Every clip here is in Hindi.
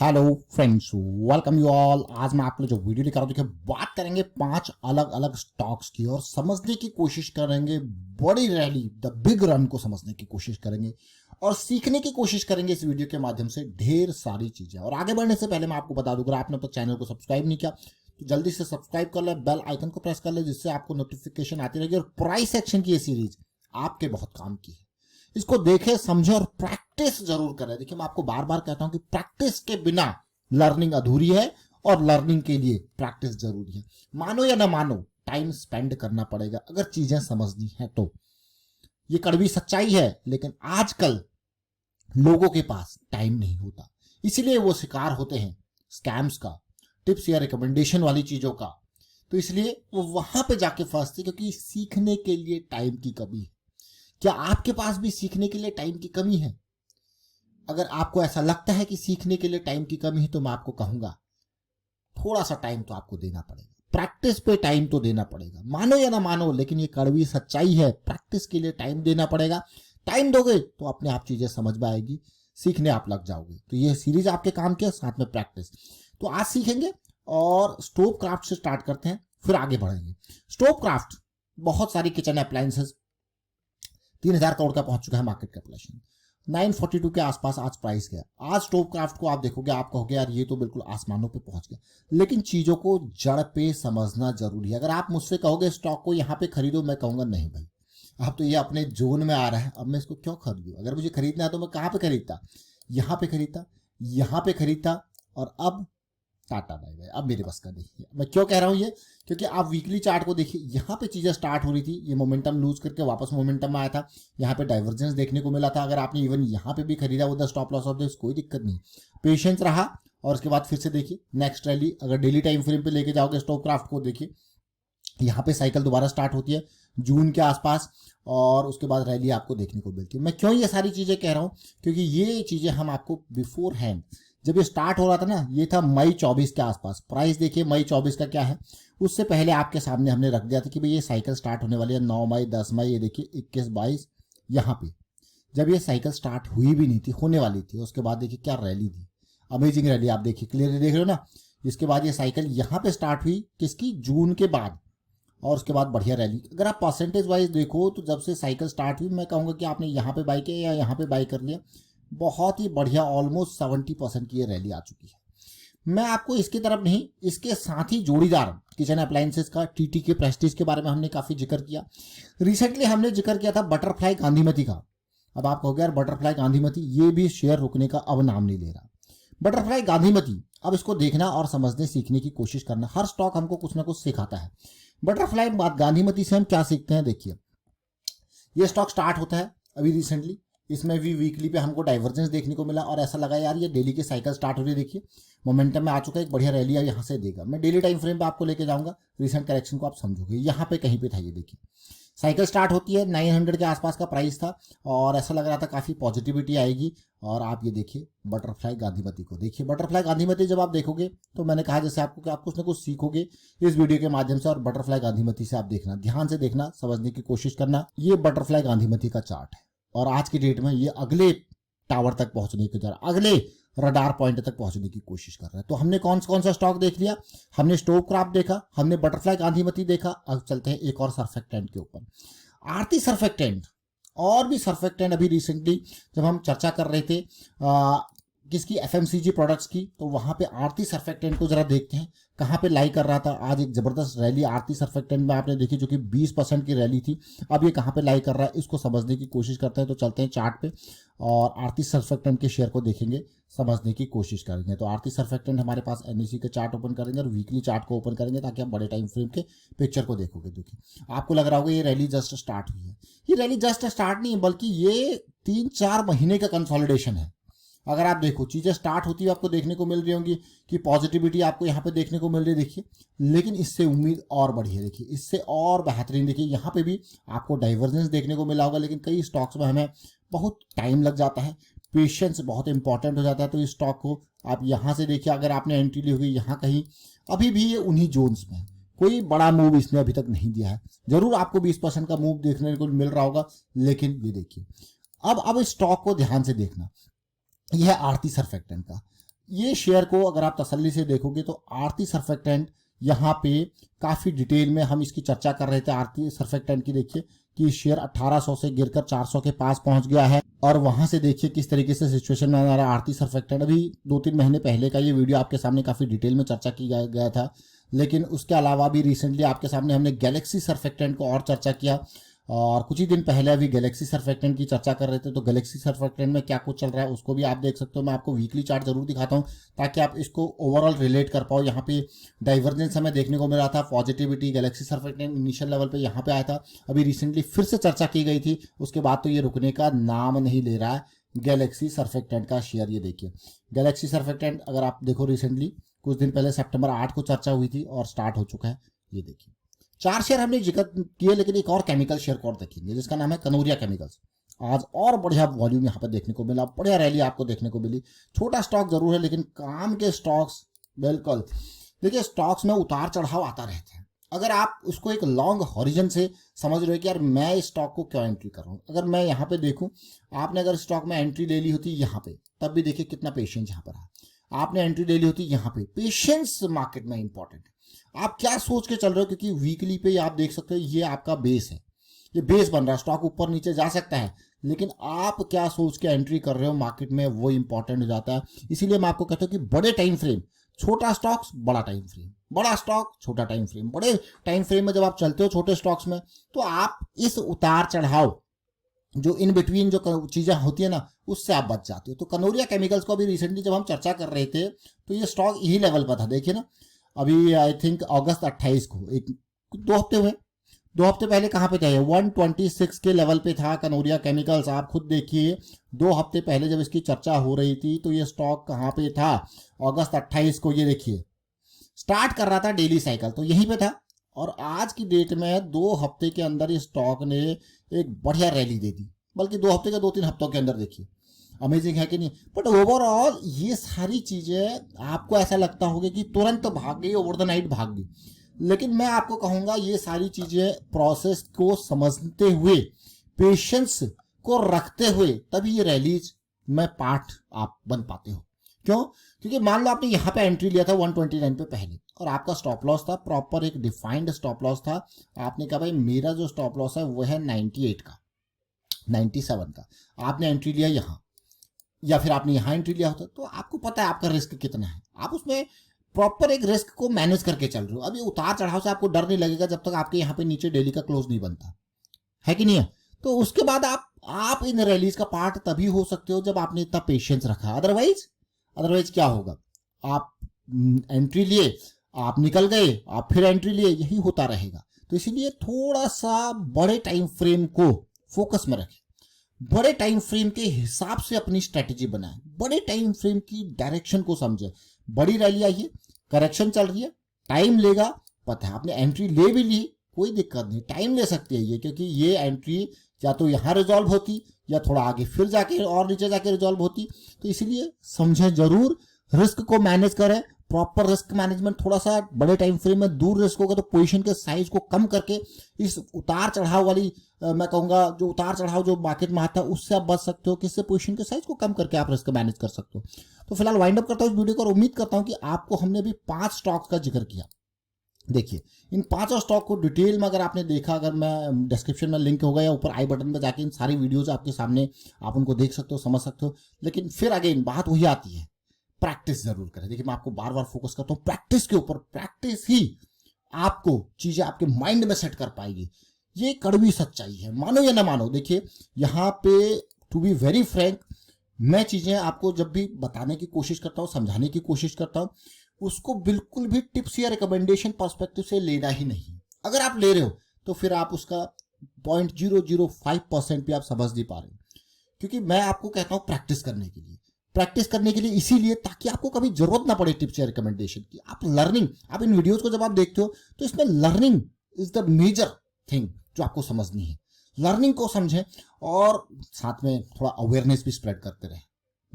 Hello friends, welcome you all. आज मैं आपको जो वीडियो लेकर देखिए बात करेंगे 5 अलग अलग स्टॉक्स की और समझने की कोशिश करेंगे। बड़ी रैली द बिग रन को समझने की कोशिश करेंगे और सीखने की कोशिश करेंगे इस वीडियो के माध्यम से ढेर सारी चीजें। और आगे बढ़ने से पहले मैं आपको बता दूं, अगर आपने तो चैनल को सब्सक्राइब नहीं किया तो जल्दी से सब्सक्राइब कर ले, बेल आइकन को प्रेस कर ले, जिससे आपको नोटिफिकेशन आती रहेगी। और प्राइस एक्शन की ये सीरीज आपके बहुत काम की है। इसको देखें, समझे और प्रैक्टिस जरूर करें। देखिए, मैं आपको बार बार कहता हूं कि प्रैक्टिस के बिना लर्निंग अधूरी है और लर्निंग के लिए प्रैक्टिस जरूरी है। मानो या ना मानो, टाइम स्पेंड करना पड़ेगा अगर चीजें समझनी है तो। ये कड़वी सच्चाई है, लेकिन आजकल लोगों के पास टाइम नहीं होता, इसीलिए वो शिकार होते हैं स्कैम्स का, टिप्स या रिकमेंडेशन वाली चीजों का। तो इसलिए वो वहां पे जाके फंसते, क्योंकि सीखने के लिए टाइम की कमी है। क्या आपके पास भी सीखने के लिए टाइम की कमी है? अगर आपको ऐसा लगता है कि सीखने के लिए टाइम की कमी है, तो मैं आपको कहूंगा थोड़ा सा टाइम तो आपको देना पड़ेगा, प्रैक्टिस पे टाइम तो देना पड़ेगा। मानो या ना मानो, लेकिन ये कड़वी सच्चाई है, प्रैक्टिस के लिए टाइम देना पड़ेगा। टाइम दोगे तो अपने आप चीजें समझ में आएगी, सीखने आप लग जाओगे। तो ये सीरीज आपके काम की है, साथ में प्रैक्टिस। तो आज सीखेंगे और स्टोव क्राफ्ट से स्टार्ट करते हैं, फिर आगे बढ़ेंगे। स्टोव क्राफ्ट बहुत सारी किचन अप्लायंसेस 3000 करोड़ का पहुंच चुका है मार्केट कैपिटलाइजेशन। 942 के आसपास आज प्राइस गया। आज स्टोव क्राफ्ट को आप देखोगे, आप कहोगे यार ये तो बिल्कुल आसमानों पे पहुंच गया। लेकिन चीजों को जड़ पे समझना जरूरी है। अगर आप मुझसे कहोगे स्टॉक को यहाँ पे खरीदो, मैं कहूंगा नहीं भाई, अब तो ये अपने जोन में आ रहा है, अब मैं इसको क्यों खरीदूं? अगर मुझे खरीदना है तो मैं कहाँ पे खरीदता? यहाँ पे खरीदता, यहाँ पे खरीदता, और अब टाटा बाय बाय, अब मेरे बस का नहीं है। मैं क्यों कह रहा हूं ये? क्योंकि आप वीकली चार्ट को देखिए, यहाँ पे चीजें स्टार्ट हो रही थी, ये मोमेंटम लूज करके वापस मोमेंटम में आया था, यहाँ पे डाइवर्जेंस देखने को मिला था। अगर आपने इवन यहाँ पे भी खरीदा वो स्टॉप लॉस ऑफ दिस, कोई दिक्कत नहीं, पेशेंस रहा और उसके बाद फिर से देखिए नेक्स्ट रैली। अगर डेली टाइम फ्रेम पे लेके जाओगे स्टॉक क्राफ्ट को, देखिए यहाँ पे साइकिल दोबारा स्टार्ट होती है जून के आसपास, और उसके बाद रैली आपको देखने को मिलती है। मैं क्यों ये सारी चीजें कह रहा हूँ? क्योंकि ये चीजें हम आपको बिफोर हैंड, जब ये स्टार्ट हो रहा था ना, ये था मई 24 के आसपास। प्राइस देखिए मई 24 का क्या है, उससे पहले आपके सामने हमने रख दिया था कि भाई ये साइकिल स्टार्ट होने वाली है 9 मई, 10 मई, ये देखिए 21, 22। यहाँ पे जब ये साइकिल स्टार्ट हुई भी नहीं थी, होने वाली थी, उसके बाद देखिए क्या रैली थी, अमेजिंग रैली। आप देखिए, क्लियरली देख रहे हो ना। इसके बाद ये साइकिल यहाँ पे स्टार्ट हुई किसकी? जून के बाद, और उसके बाद बढ़िया रैली। अगर आप परसेंटेज वाइज देखो तो जब से साइकिल स्टार्ट हुई, मैं कहूँगा कि आपने यहाँ पे बाई किया या यहाँ पे बाई कर लिया, बहुत ही बढ़िया, ऑलमोस्ट 70% की ये रैली आ चुकी है। मैं आपको इसकी तरफ नहीं, इसके साथ ही जोड़ीदार किचन अप्लायंसेस का टीटी के प्रेस्टीज के बारे में हमने काफी जिक्र किया। रिसेंटली हमने जिक्र किया था बटरफ्लाई गांधीमती का। अब आप कहोगे यार बटरफ्लाई गांधीमती, ये भी शेयर रुकने का अब नाम नहीं ले रहा। बटरफ्लाई गांधीमती, अब इसको देखना और समझने सीखने की कोशिश करना। हर स्टॉक हमको कुछ ना कुछ सिखाता है। बटरफ्लाई गांधीमती से हम क्या सीखते हैं? देखिए, ये स्टॉक स्टार्ट होता है अभी रिसेंटली, इसमें भी वीकली पे हमको डाइवर्जेंस देखने को मिला और ऐसा लगा यार ये डेली की साइकिल स्टार्ट हो रही है। देखिए मोमेंटम में आ चुका है, एक बढ़िया रैली यहाँ से देगा। मैं डेली टाइम फ्रेम पे आपको लेके जाऊंगा, रिसेंट करेक्शन को आप समझोगे। यहाँ पे कहीं पे था, ये देखिए साइकिल स्टार्ट होती है, 900 के आसपास का प्राइस था और ऐसा लग रहा था काफी पॉजिटिविटी आएगी। और आप ये देखिए बटरफ्लाई गांधीमती को देखिए। बटरफ्लाई गांधीमती जब आप देखोगे तो मैंने कहा जैसे आपको कि आप कुछ ना कुछ सीखोगे इस वीडियो के माध्यम से। और बटरफ्लाई गांधीमती से आप देखना, ध्यान से देखना, समझने की कोशिश करना। ये बटरफ्लाई गांधीमती का चार्ट है और आज की डेट में ये अगले टावर तक पहुंचने की तरह, अगले रडार पॉइंट तक पहुंचने की कोशिश कर रहा है। तो हमने कौन सा स्टॉक देख लिया? हमने स्टोव क्राफ्ट देखा, हमने बटरफ्लाई गांधीमती देखा। अब चलते हैं एक और सर्फेक्टेंट के ऊपर, आरती सर्फेक्टेंट। और भी सर्फेक्टेंट अभी रिसेंटली जब हम चर्चा कर रहे थे किसकी, एफएमसीजी प्रोडक्ट्स की, तो वहां पे आरती सर्फेक्टेंट को जरा देखते हैं कहां पे लाई कर रहा था। आज एक जबरदस्त रैली आरती सर्फेक्टेंट में आपने देखी, जो कि 20% की रैली थी। अब ये कहां पे लाई कर रहा है, इसको समझने की कोशिश करते हैं। तो चलते हैं चार्ट पे और आरती सर्फेक्टेंट के शेयर को देखेंगे, समझने की कोशिश करेंगे। तो आरती सर्फेक्टेंट हमारे पास एनएससी के चार्ट ओपन करेंगे और वीकली चार्ट को ओपन करेंगे, ताकि हम बड़े टाइम फ्रेम के पिक्चर को देखोगे। देखिए आपको लग रहा होगा ये रैली जस्ट स्टार्ट हुई है। ये रैली जस्ट स्टार्ट नहीं है, बल्कि ये 3-4 महीने का कंसोलिडेशन है। अगर आप देखो चीजें स्टार्ट होती है, आपको देखने को मिल रही होंगी कि पॉजिटिविटी आपको यहाँ पे देखने को मिल रही है। देखिए, लेकिन इससे उम्मीद और बढ़ी है। देखिए इससे और बेहतरीन, देखिए यहाँ पे भी आपको डाइवर्जेंस देखने को मिला होगा। लेकिन कई स्टॉक्स में हमें बहुत टाइम लग जाता है, पेशेंस बहुत इंपॉर्टेंट हो जाता है। तो इस स्टॉक को आप यहाँ से देखिए, अगर आपने एंट्री ली होगी यहाँ कहीं, अभी भी ये उन्हीं जोन्स में, कोई बड़ा मूव इसने अभी तक नहीं दिया है। जरूर आपको 20% का मूव देखने को मिल रहा होगा, लेकिन ये देखिए अब इस स्टॉक को ध्यान से देखना। यह है आरती सर्फेक्टेंट का। ये शेयर को अगर आप तसल्ली से देखोगे तो आरती सर्फेक्टेंट यहाँ पे काफी डिटेल में हम इसकी चर्चा कर रहे थे। आरती सर्फेक्टेंट की देखिए कि शेयर 1800 से गिरकर 400 के पास पहुंच गया है और वहां से देखिए किस तरीके से सिचुएशन में आ रहा है आरती सर्फेक्टेंट। अभी 2-3 महीने पहले का ये वीडियो आपके सामने काफी डिटेल में चर्चा की गया था, लेकिन उसके अलावा भी रिसेंटली आपके सामने हमने गैलेक्सी सर्फेक्टेंट को और चर्चा किया और कुछ ही दिन पहले अभी गैलेक्सी सर्फेक्टेंट की चर्चा कर रहे थे। तो गैलेक्सी सर्फेक्टेंट में क्या कुछ चल रहा है उसको भी आप देख सकते हो। मैं आपको वीकली चार्ट जरूर दिखाता हूं ताकि आप इसको ओवरऑल रिलेट कर पाओ। यहाँ पे डाइवर्जेंस हमें देखने को मिला था, positivity Galaxy surfactant initial level पे यहाँ पे आया था, अभी रिसेंटली फिर से चर्चा की गई थी, उसके बाद तो ये रुकने का नाम नहीं ले रहा है गैलेक्सी सर्फेक्टेंट का शेयर। ये देखिए गैलेक्सी सर्फेक्टेंट अगर आप देखो रिसेंटली कुछ दिन पहले सितंबर 8 को चर्चा हुई थी और स्टार्ट हो चुका है। ये देखिए 4 शेयर हमने जिक्र किए, लेकिन एक और केमिकल शेयर को और देखेंगे जिसका नाम है कनौरिया केमिकल्स। आज और बढ़िया वॉल्यूम यहाँ पे देखने को मिला, बढ़िया रैली आपको देखने को मिली। छोटा स्टॉक जरूर है लेकिन काम के स्टॉक्स बिल्कुल। देखिए स्टॉक्स में उतार चढ़ाव आता रहता है। अगर आप उसको एक लॉन्ग हॉरिजन से समझ रहे हो कि यार मैं इस स्टॉक को क्यों एंट्री कर रहा हूँ, अगर मैं यहाँ पे देखूं, आपने अगर स्टॉक में एंट्री ले ली होती यहाँ पे तब भी देखिए कितना पेशेंस यहाँ पर है। आपने एंट्री ले ली होती यहाँ पे, पेशेंस मार्केट में इंपॉर्टेंट है। आप क्या सोच के चल रहे हो, क्योंकि वीकली पे आप देख सकते हो ये आपका बेस है, ये बेस बन रहा है। स्टॉक ऊपर नीचे जा सकता है लेकिन आप क्या सोच के एंट्री कर रहे हो मार्केट में वो इंपॉर्टेंट हो जाता है। इसीलिए मैं आपको कहता हूं कि बड़े टाइम फ्रेम, छोटा स्टॉक्स बड़ा टाइम फ्रेम, बड़ा स्टॉक छोटा टाइम फ्रेम। बड़े टाइम फ्रेम में जब आप चलते हो छोटे स्टॉक्स में तो आप इस उतार चढ़ाव जो इन बिटवीन जो चीजें होती है ना उससे आप बच जाते हो। तो कनौरिया केमिकल्स को अभी रिसेंटली जब हम चर्चा कर रहे थे तो ये स्टॉक यही लेवल पर था। देखिए ना अभी आई थिंक अगस्त 28 को, एक 2 हफ्ते हुए, 2 हफ्ते पहले कहाँ पे था ये 126 के लेवल पे था कनौरिया केमिकल्स। आप खुद देखिए 2 हफ्ते पहले जब इसकी चर्चा हो रही थी तो ये स्टॉक कहाँ पे था, अगस्त 28 को। ये देखिए स्टार्ट कर रहा था डेली साइकिल तो यहीं पे था और आज की डेट में 2 हफ्ते के अंदर ये स्टॉक ने एक बढ़िया रैली दे दी, बल्कि 2 हफ्ते के 2-3 हफ्तों के अंदर देखिए। अमेजिंग है कि नहीं। बट ओवरऑल ये सारी चीजें आपको ऐसा लगता होगा कि तुरंत भाग गई, ओवर द नाइट भाग गई, लेकिन मैं आपको कहूंगा ये सारी चीजें प्रोसेस को समझते हुए, पेशेंस को रखते हुए तभी ये रैलीज में पार्ट आप बन पाते हो। क्यों? क्योंकि मान लो आपने यहाँ पे एंट्री लिया था 129 पे पहले और आपका स्टॉप लॉस था प्रॉपर, एक डिफाइंड स्टॉप लॉस था। आपने कहा भाई मेरा जो स्टॉप लॉस है वो है 98 का, 97 का। आपने एंट्री लिया यहाँ या फिर आपने यहाँ एंट्री लिया होता तो आपको पता है आपका रिस्क कितना है, आप उसमें प्रॉपर एक रिस्क को मैनेज करके चल रहे हो। अभी उतार चढ़ाव से आपको डर नहीं लगेगा जब तक आपके यहाँ पे नीचे डेली का क्लोज नहीं बनता है कि नहीं है। तो उसके बाद आप इन रैलीज का पार्ट तभी हो सकते हो जब आपने इतना पेशेंस रखा। अदरवाइज क्या होगा, आप एंट्री लिए, आप निकल गए, आप फिर एंट्री लिए, यही होता रहेगा। तो इसीलिए थोड़ा सा बड़े टाइम फ्रेम को फोकस में रखें, बड़े टाइम फ्रेम के हिसाब से अपनी स्ट्रेटेजी बनाएं, बड़े टाइम फ्रेम की डायरेक्शन को समझें। बड़ी रैली आई है, करेक्शन चल रही है, टाइम लेगा, पता है आपने एंट्री ले भी ली, कोई दिक्कत नहीं, टाइम ले सकती है ये, क्योंकि ये एंट्री या तो यहाँ रिजॉल्व होती या थोड़ा आगे फिर जाके और नीचे जाके रिजॉल्व होती। तो इसीलिए समझें जरूर, रिस्क को मैनेज करें, प्रॉपर रिस्क मैनेजमेंट। थोड़ा सा बड़े टाइम फ्रेम में दूर रिस्क होगा तो पोजीशन के साइज को कम करके इस उतार चढ़ाव वाली मैं कहूंगा जो उतार चढ़ाव जो मार्केट में आता है उससे आप बच सकते हो। किससे? पोजीशन के साइज को कम करके आप रिस्क मैनेज कर सकते हो। तो फिलहाल वाइंड अप करता हूं इस वीडियो को और उम्मीद करता हूं कि आपको हमने अभी 5 स्टॉक्स का जिक्र किया। देखिए इन 5 स्टॉक को डिटेल में अगर आपने देखा, अगर मैं डिस्क्रिप्शन में लिंक होगा या ऊपर आई बटन पर जाके इन सारी वीडियोज आपके सामने, आप उनको देख सकते हो, समझ सकते हो। लेकिन फिर अगेन बात वही आती है, प्रैक्टिस जरूर करें। देखिए मैं आपको बार बार फोकस करता हूं प्रैक्टिस के ऊपर, प्रैक्टिस ही आपको चीजें आपके माइंड में सेट कर पाएगी। ये कड़वी सच्चाई है, मानो या ना मानो। देखिए यहाँ पे टू बी वेरी फ्रैंक, मैं चीजें आपको जब भी बताने की कोशिश करता हूँ, समझाने की कोशिश करता हूँ, उसको बिल्कुल भी टिप्स या रिकमेंडेशन पर्सपेक्टिव से लेना ही नहीं। अगर आप ले रहे हो तो फिर आप उसका 0.005% भी आप समझ नहीं पा रहे, क्योंकि मैं आपको कहता हूँ प्रैक्टिस करने के लिए, इसीलिए ताकि आपको कभी जरूरत ना पड़े टिप्स या रिकमेंडेशन की। आप लर्निंग, आप इन वीडियोस को जब आप देखते हो तो इसमें learning is the major thing जो आपको समझनी है। लर्निंग को समझें और साथ में थोड़ा अवेयरनेस भी स्प्रेड करते रहें।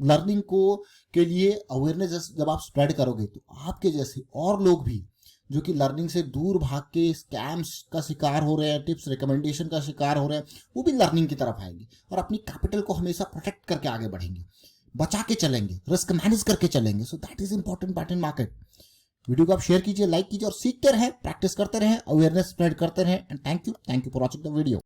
लर्निंग को के लिए अवेयरनेस जब आप स्प्रेड करोगे तो आपके जैसे और लोग भी जो कि लर्निंग से दूर भाग के स्कैम्स का शिकार हो रहे हैं, टिप्स रिकमेंडेशन का शिकार हो रहे हैं, वो भी लर्निंग की तरफ आएंगे और अपनी कैपिटल को हमेशा प्रोटेक्ट करके आगे बढ़ेंगे। बचा के चलेंगे, रिस्क मैनेज करके चलेंगे। So that is important part in market. Video को आप शेयर कीजिए, लाइक कीजिए और सीखते रहें, प्रैक्टिस करते रहें, अवेयरनेस स्प्रेड करते रहें। And thank you for watching the video.